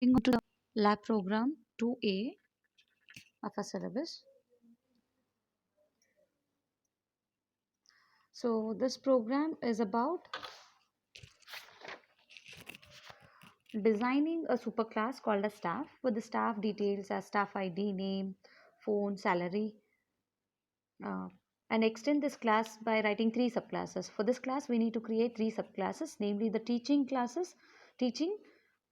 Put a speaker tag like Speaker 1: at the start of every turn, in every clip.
Speaker 1: Moving on to the lab program 2A of our syllabus. So this program is about designing a superclass called a staff with the staff details as staff ID, name, phone, salary, uh, and extend this class by writing three subclasses. For this class, we need to create three subclasses, namely the teaching classes, teaching,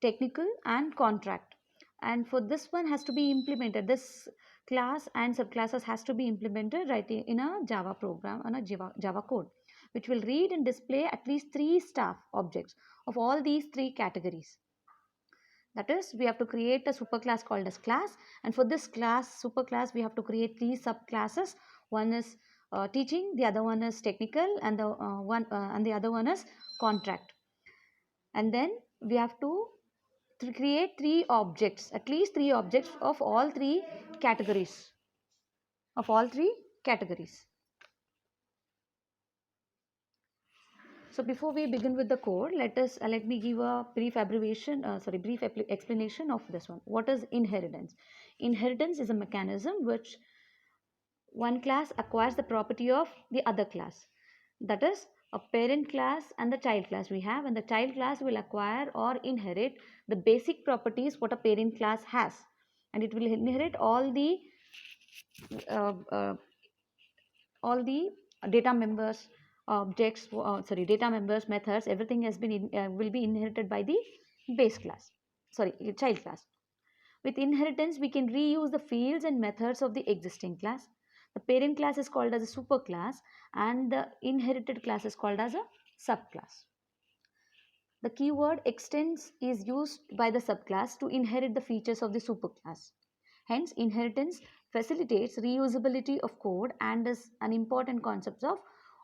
Speaker 1: technical, and contract. And for this one has to be implemented. This class and subclasses has to be implemented right in a Java program on a Java code, which will read and display at least three staff objects of all these three categories. That is, we have to create a superclass called as class, and for this class superclass we have to create three subclasses. One is teaching, the other one is technical, and the other one is contract. And then we have to create three objects, at least three objects of all three categories. Of all three categories. So before we begin with the code, let me give a brief explanation of this one. What is inheritance? Inheritance is a mechanism which one class acquires the property of the other class. That is a parent class and the child class we have, and the child class will acquire or inherit the basic properties what a parent class has, and it will inherit uh, uh, all the data members data members, methods, everything has been will be inherited by the base class, child class. With inheritance we can reuse the fields and methods of the existing class. The parent class is called as a superclass and the inherited class is called as a subclass. The keyword extends is used by the subclass to inherit the features of the superclass. Hence, inheritance facilitates reusability of code and is an important concept of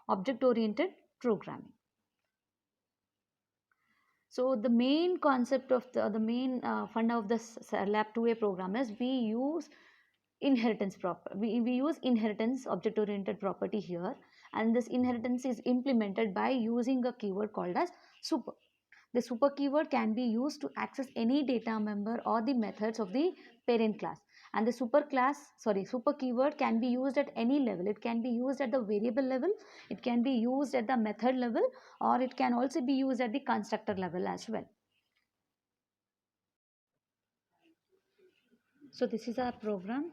Speaker 1: object-oriented programming. So, the main concept of the main funda of this Lab 2A program is we use we use inheritance object-oriented property here, and this inheritance is implemented by using a keyword called as super. The super keyword can be used to access any data member or the methods of the parent class. And the super keyword can be used at any level. It can be used at the variable level, it can be used at the method level, or it can also be used at the constructor level as well. So this is our program.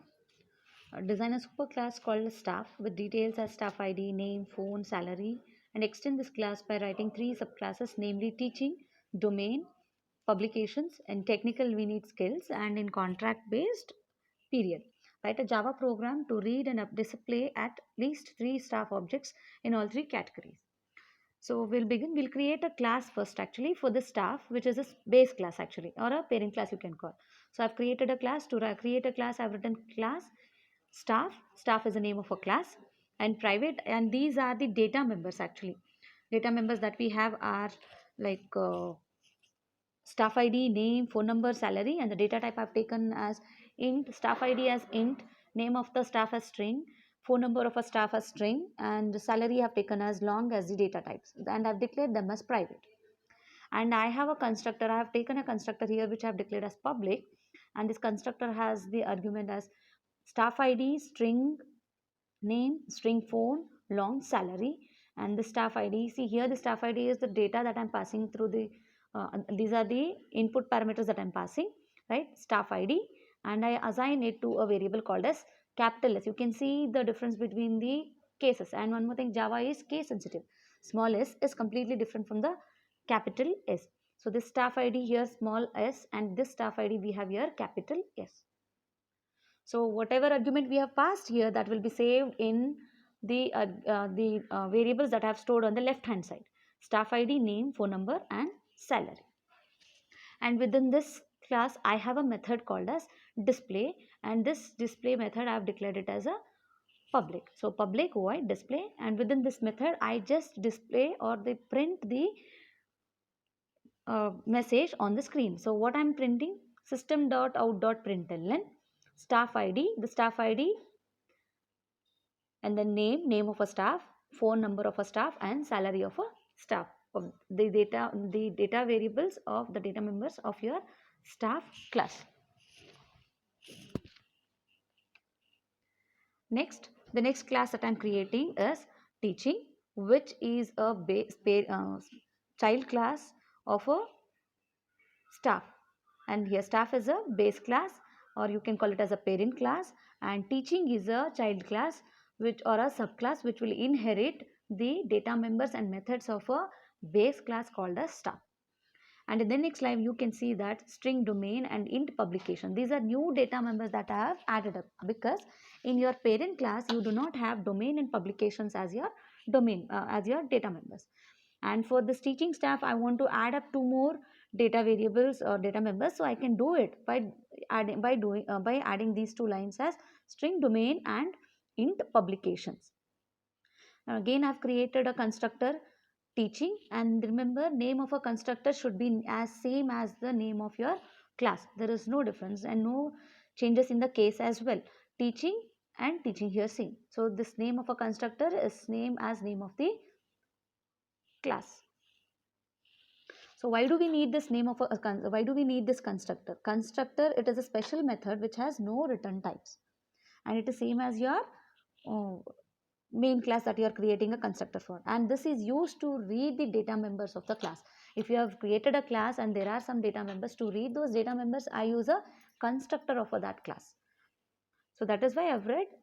Speaker 1: Design a superclass called staff with details as staff ID, name, phone, salary, and extend this class by writing three subclasses, namely teaching, domain, publications, and technical we need skills, and in contract based period. Write a Java program to read and display at least three staff objects in all three categories. So we'll create a class first actually for the staff, which is a base class actually, or a parent class you can call. So I've created a class. To create a class, I've written class staff is the name of a class, and private, and these are the data members actually. Data members that we have are like staff ID, name, phone number, salary, and the data type I've taken as int, staff ID as int, name of the staff as string, phone number of a staff as string, and salary I've taken as long as the data types, and I've declared them as private. And I have a constructor, I have taken a constructor here which I've declared as public, and this constructor has the argument as staff ID, string name, string phone, long, salary, and the staff ID. See here the staff ID is the data that I'm passing through the these are the input parameters that I'm passing, right? Staff ID, and I assign it to a variable called as capital S. You can see the difference between the cases. And one more thing, Java is case sensitive. Small s is completely different from the capital S. So this staff ID here small s, and this staff ID we have here capital S. So whatever argument we have passed here, that will be saved in the variables that I have stored on the left hand side. Staff ID, name, phone number, and salary. And within this class, I have a method called as display, and this display method I have declared it as a public. So public void display, and within this method, I just display or they print the message on the screen. So what I'm printing, system.out.println staff ID, the staff ID, and the name of a staff, phone number of a staff, and salary of a staff. Of the data variables of the data members of your staff class. Next, the next class that I'm creating is teaching, which is a child class of a staff. And here staff is a base class, or you can call it as a parent class, and teaching is a child class which or a subclass which will inherit the data members and methods of a base class called as staff. And in the next slide you can see that string domain and int publication, these are new data members that I have added up, because in your parent class you do not have domain and publications as your as your data members. And for this teaching staff I want to add up two more data variables or data members, so I can do it by adding these two lines as string domain and int publications. Now again I've created a constructor teaching, and remember name of a constructor should be as same as the name of your class. There is no difference and no changes in the case as well. Teaching and teaching here same. So this name of a constructor is same as name of the class. So why do we need this name of why do we need this constructor? Constructor, it is a special method which has no return types, and it is same as your uh, main class that you are creating a constructor for, and this is used to read the data members of the class. If you have created a class and there are some data members, to read those data members I use a constructor of that class. So that is why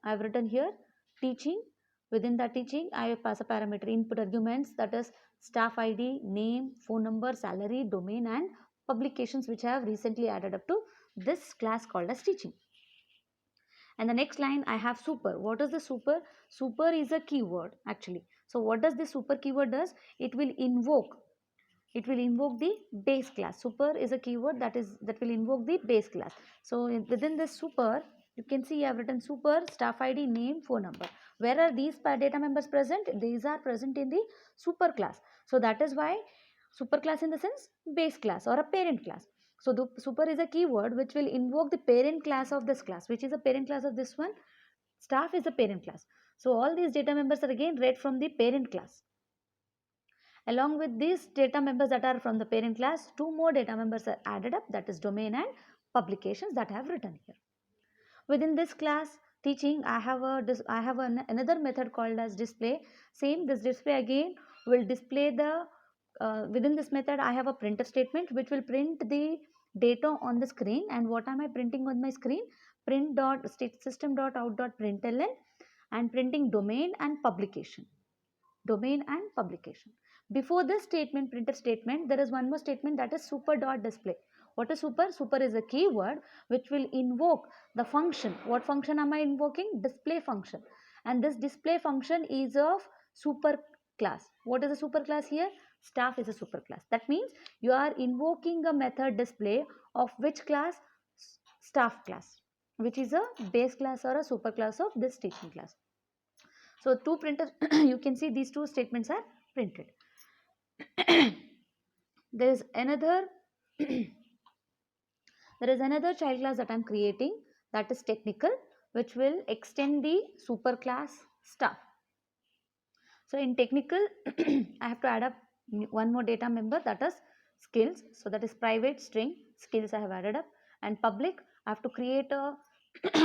Speaker 1: I've written here teaching. Within that teaching I pass a parameter input arguments, that is staff id, name, phone number, salary, domain and publications, which I have recently added up to this class called as teaching. And the next line I have super. What is the super? Super is a keyword actually. So what does the super keyword does? It will invoke the base class. Super is a keyword that will invoke the base class. So within this super you can see I have written super, staff id, name, phone number. Where are these data members present? These are present in the super class. So that is why super class in the sense base class or a parent class. So the super is a keyword which will invoke the parent class of this class. Which is a parent class of this one? Staff is a parent class. So all these data members are again read from the parent class. Along with these data members that are from the parent class, two more data members are added up, that is domain and publications, that I have written here. Within this class teaching, I have another method called as display. Same, this display again will display the within this method I have a printf statement which will print the data on the screen. And what am I printing on my screen? Print dot system dot out dot println, and printing domain and publication. Domain and publication. Before this statement, printf statement, there is one more statement, that is super dot display. What is super? Super is a keyword which will invoke the function. What function am I invoking? Display function. And this display function is of super class. What is a super class here? Staff is a super class. That means you are invoking a method display of which class? Staff class, which is a base class or a super class of this teaching class. So two printers, you can see these two statements are printed. There is another child class that I am creating, that is technical, which will extend the super class staff. So in technical I have to add up one more data member, that is skills. So that is private string skills I have added up, and public I have to create a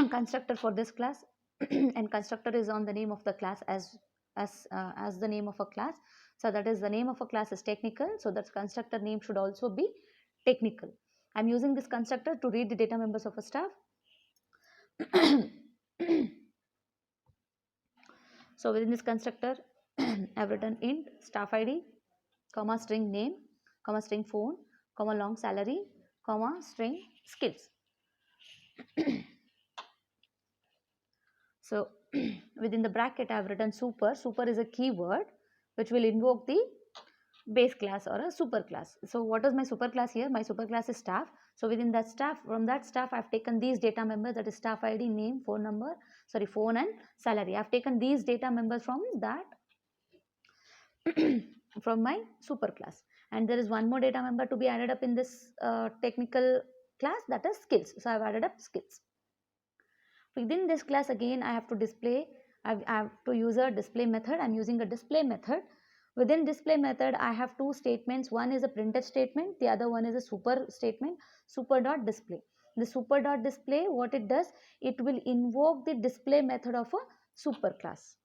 Speaker 1: constructor for this class and constructor is on the name of the class as the name of a class. So that is the name of a class is technical, so that constructor name should also be technical. I'm using this constructor to read the data members of a staff. So within this constructor I've written int staff id, comma string name, comma string phone, comma long salary, comma string skills. So within the bracket I have written super. Super is a keyword which will invoke the base class or a super class. So what is my super class here? My super class is staff. So within that staff, from that staff I have taken these data members, that is staff id, name, phone number, sorry, phone and salary. I have taken these data members from that from my super class. And there is one more data member to be added up in this technical class, that is skills. So I have added up skills. Within this class again I have to display, I have to use a display method. I am using a display method Within display method, I have two statements. One is a printf statement, the other one is a super statement, super dot display. The super dot display, what it does, it will invoke the display method of a super class.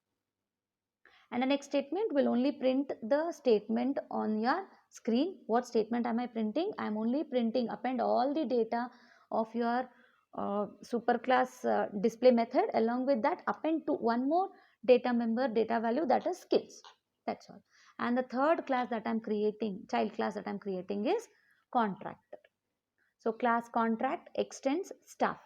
Speaker 1: And the next statement will only print the statement on your screen. What statement am I printing? I am only printing append all the data of your superclass display method. Along with that, append to one more data member, data value, that is skills. That's all. And the third class that I'm creating, child class that I'm creating, is contractor. So class contract extends staff.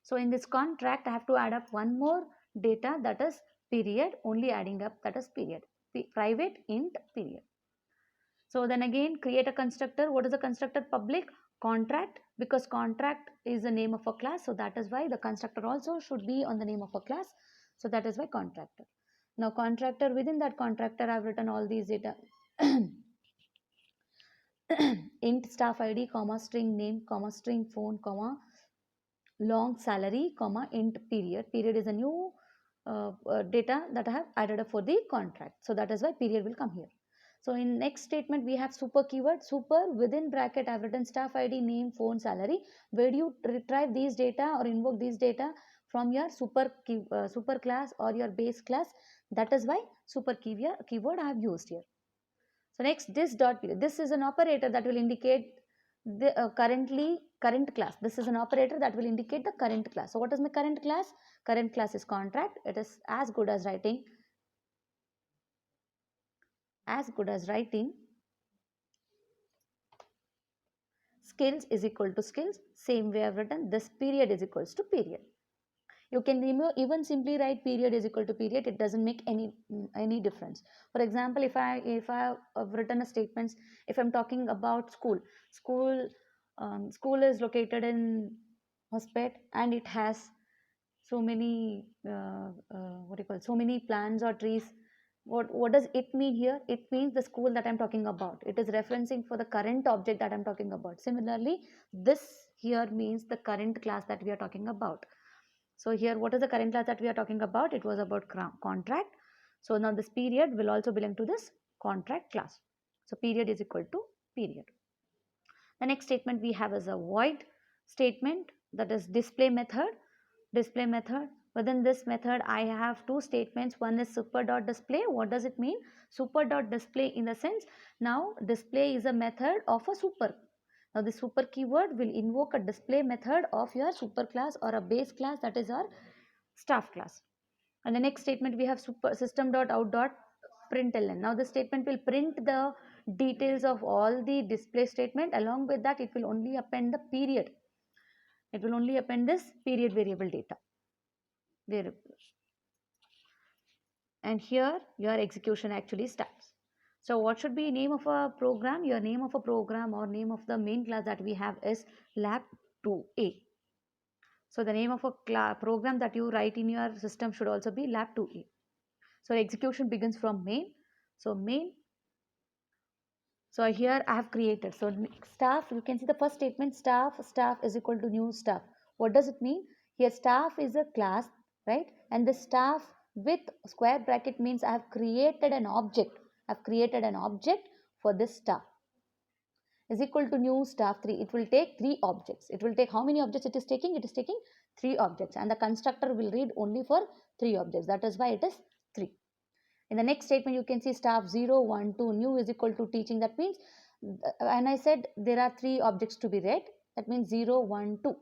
Speaker 1: So in this contract, I have to add up one more data, that is period, only adding up, that is period, private int period. So then again, create a constructor. What is the constructor? Public contract, because contract is the name of a class. So that is why the constructor also should be on the name of a class. So that is why contractor. Now contractor, within that contractor, I've written all these data. Int staff ID, comma, string name, comma, string phone, comma, long salary, comma, int period. Period is a new data that I have added up for the contract. So that is why period will come here. So in next statement, we have super keyword. Super, within bracket, I have written staff ID, name, phone, salary. Where do you retrieve these data or invoke these data? From your super class or your base class. That is why super keyword I have used here. So next, this dot period. This is an operator that will indicate the current class. This is an operator that will indicate the current class. So what is my current class? Current class is contract. It is as good as writing skills is equal to skills. Same way I've written this period is equals to period. You can even simply write period is equal to period. It doesn't make any difference. For example, if I have written a statements, if I'm talking about school is located in Hospet, and it has so many so many plants or trees. What does it mean here? It means the school that I'm talking about. It is referencing for the current object that I'm talking about. Similarly, this here means the current class that we are talking about. So here, what is the current class that we are talking about? It was about contract. So now this period will also belong to this contract class. So period is equal to period. The next statement we have is a void statement, that is display method. Display method. Within this method, I have two statements. One is super.display. What does it mean? Super.display in the sense, now display is a method of a super. Now the super keyword will invoke a display method of your super class or a base class, that is our staff class. And the next statement we have super system.out.println. Now the statement will print the details of all the display statement. Along with that, it will only append the period. It will only append this period variable data. And here your execution actually starts. So what should be name of a program? Your name of a program or name of the main class that we have is lab2a. So the name of a program that you write in your system should also be lab2a. So execution begins from main. So main. So here I have created. So staff, you can see the first statement, staff is equal to new staff. What does it mean? Here staff is a class, right? And the staff with square bracket means I have created an object. I have created an object for this staff. Is equal to new staff 3. It will take 3 objects. It will take how many objects it is taking? It is taking 3 objects. And the constructor will read only for 3 objects. That is why it is 3. In the next statement, you can see staff 0, 1, 2, new is equal to teaching. That means, and I said there are 3 objects to be read. That means 0, 1, 2.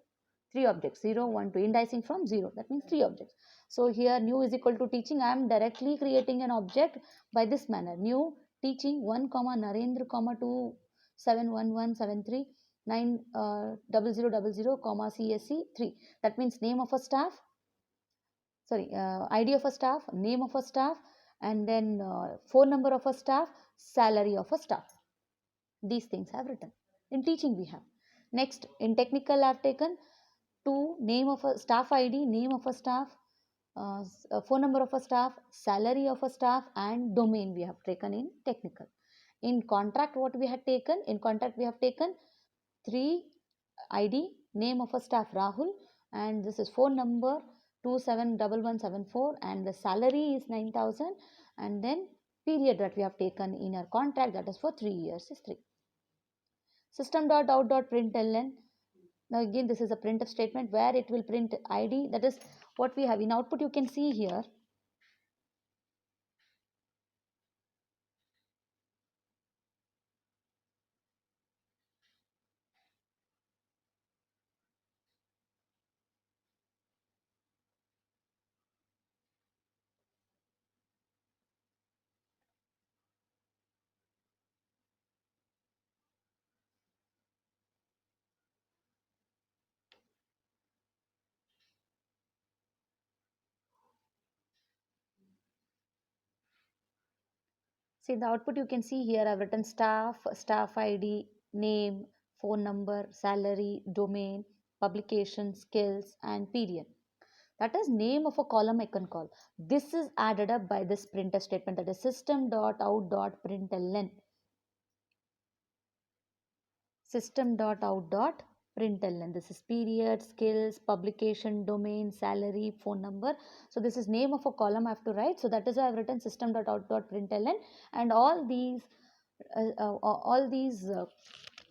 Speaker 1: 3 objects, 0, 1, 2, indicing from 0. That means 3 objects. So here new is equal to teaching. I am directly creating an object by this manner. New teaching 1, Narendra, 2, 71173 90000, CSC 3. That means name of a staff, ID of a staff, name of a staff, and then phone number of a staff, salary of a staff. These things I have written. In teaching we have. Next, in technical I have taken to name of a staff ID, name of a staff, phone number of a staff, salary of a staff, and domain we have taken in technical. In contract, what we had taken? In contract we have taken 3 ID, name of a staff Rahul, and this is phone number 271174, and the salary is 9,000, and then period that we have taken in our contract, that is for 3 years, is 3. System.out.println. Now again, this is a printf statement where it will print id, that is what we have in output. You can see here. See the output, you can see here I've written staff, staff ID, name, phone number, salary, domain, publication, skills, and period. That is name of a column I can call. This is added up by this printf statement, that is system.out.println. System.out.println. This is period, skills, publication, domain, salary, phone number. So this is name of a column I have to write. So that is why I've written system.out.println, and all these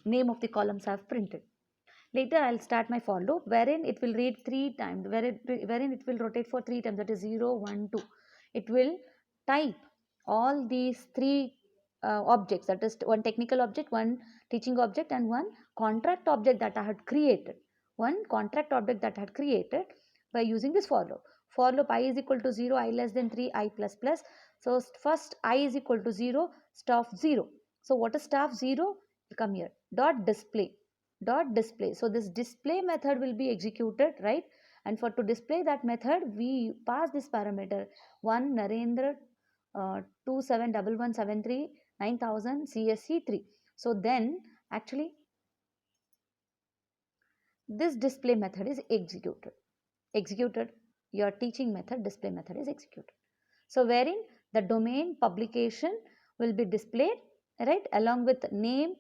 Speaker 1: name of the columns I have printed. Later I'll start my for loop wherein it will read 3 times, wherein it will rotate for 3 times, that is 0, 1, 2. It will type all these 3 objects, that is one technical object, one teaching object, and one contract object that I had created. One contract object that I had created by using this for loop. For loop I is equal to 0, I less than 3, I plus plus. So first I is equal to 0, staff 0. So what is staff 0? Come here, dot display. So this display method will be executed, right? And for to display that method, we pass this parameter 1 Narendra 271173 9000 CSC3. So then actually this display method is executed. Your teaching method display method is executed. So wherein the domain publication will be displayed, right, along with name,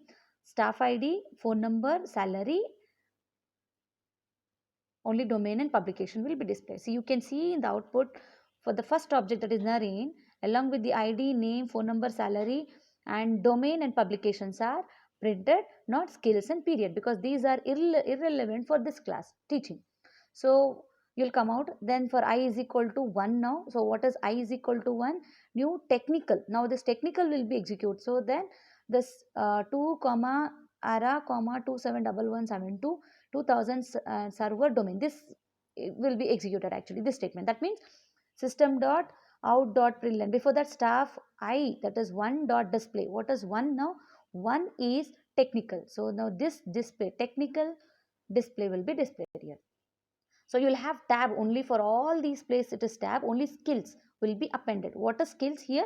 Speaker 1: staff ID, phone number, salary. Only domain and publication will be displayed. So you can see in the output for the first object, that is Nareen, along with the ID, name, phone number, salary, and domain and publications are printed, not skills and period, because these are irrelevant for this class teaching. So you'll come out then for I is equal to 1 now. So what is I is equal to 1? New technical. Now this technical will be executed. So then this 2 comma ARA comma 271172 2000 server domain, this will be executed actually, this statement. That means system dot out dot println. Before that staff I, that is 1 dot display. What is 1 now? 1 is technical. So now this display, technical display will be displayed here. So you'll have tab only for all these places, it is tab, only skills will be appended. What are skills here?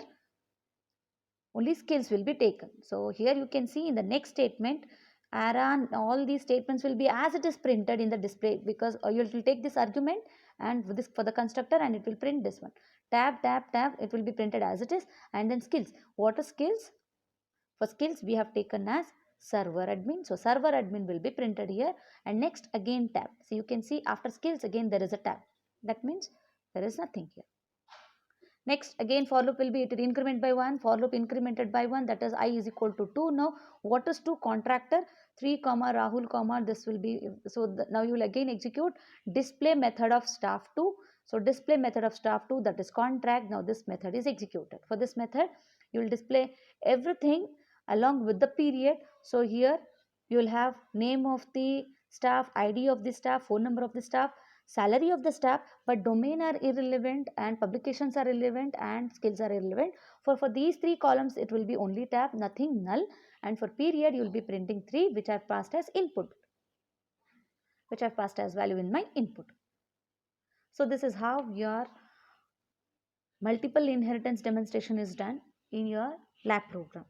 Speaker 1: Only skills will be taken. So here you can see in the next statement, ARA, all these statements will be as it is printed in the display, because you will take this argument and this for the constructor and it will print this one. Tab, tab, tab, it will be printed as it is. And then skills. What are skills? For skills we have taken as server admin. So server admin will be printed here, and next again tab. So you can see after skills again there is a tab. That means there is nothing here. Next again for loop will be, it will increment by 1, for loop incremented by 1, that is I is equal to 2 now. What is 2? Contractor 3 comma Rahul comma this will be. So now you will again execute display method of staff 2. So display method of staff 2, that is contract. Now this method is executed. For this method you will display everything along with the period. So here you will have name of the staff, ID of the staff, phone number of the staff, salary of the staff, but domain are irrelevant and publications are irrelevant and skills are irrelevant. For these 3 columns it will be only tab, nothing null. And for period you will be printing 3, which I have passed as input, which I have passed as value in my input. So this is how your multiple inheritance demonstration is done in your lab program.